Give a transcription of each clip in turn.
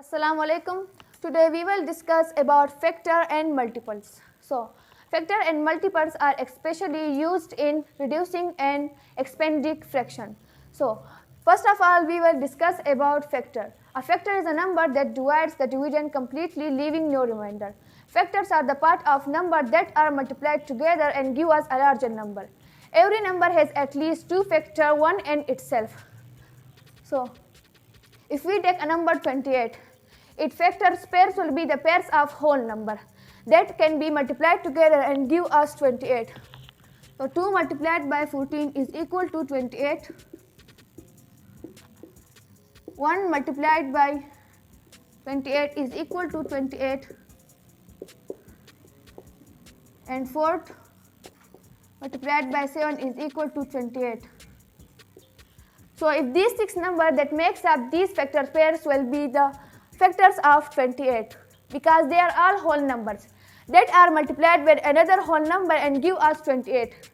Assalamu alaikum. Today we will discuss about factor and multiples. So, factor and multiples are especially used in reducing and expanding fraction. So, first of all we will discuss about factor. A factor is a number that divides the dividend completely, leaving no remainder. Factors are the part of number that are multiplied together and give us a larger number. Every number has at least two factors, one and itself. So, if we take a number 28, its factors pairs will be the pairs of whole number that can be multiplied together and give us 28. So 2 multiplied by 14 is equal to 28. 1 multiplied by 28 is equal to 28. And 4 multiplied by 7 is equal to 28. So if these 6 numbers that makes up these factor pairs will be the factors of 28 because they are all whole numbers that are multiplied with another whole number and give us 28.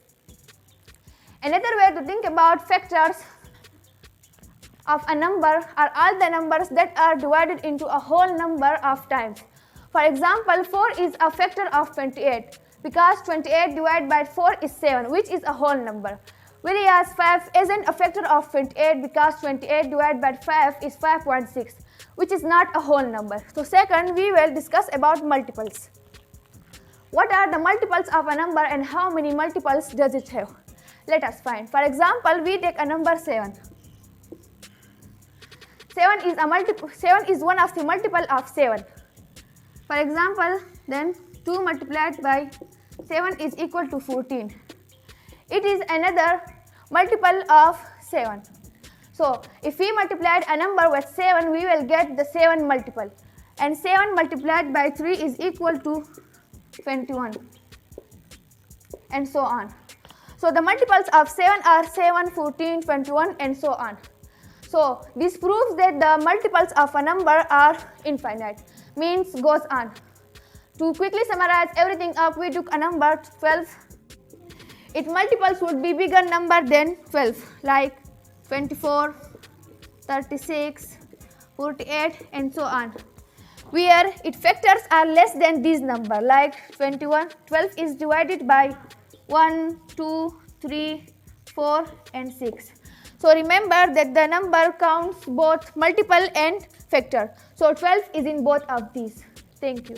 Another way to think about factors of a number are all the numbers that are divided into a whole number of times. For example, 4 is a factor of 28 because 28 divided by 4 is 7, which is a whole number. Whereas 5 isn't a factor of 28 because 28 divided by 5 is 5.6, which is not a whole number. So second, we will discuss about multiples. What are the multiples of a number and how many multiples does it have? Let us find. For example, we take a number 7. 7 is one of the multiple of 7. For example, then 2 multiplied by 7 is equal to 14. It is another multiple of 7. So, if we multiplied a number with 7, we will get the 7 multiple. And 7 multiplied by 3 is equal to 21. And so on. So, the multiples of 7 are 7, 14, 21 and so on. So, this proves that the multiples of a number are infinite, means goes on. To quickly summarize everything up, we took a number 12. Its multiples would be bigger number than 12, like 24, 36, 48 and so on. Where its factors are less than these numbers, like 21, 12 is divided by 1, 2, 3, 4 and 6. So remember that the number counts both multiple and factor. So 12 is in both of these. Thank you.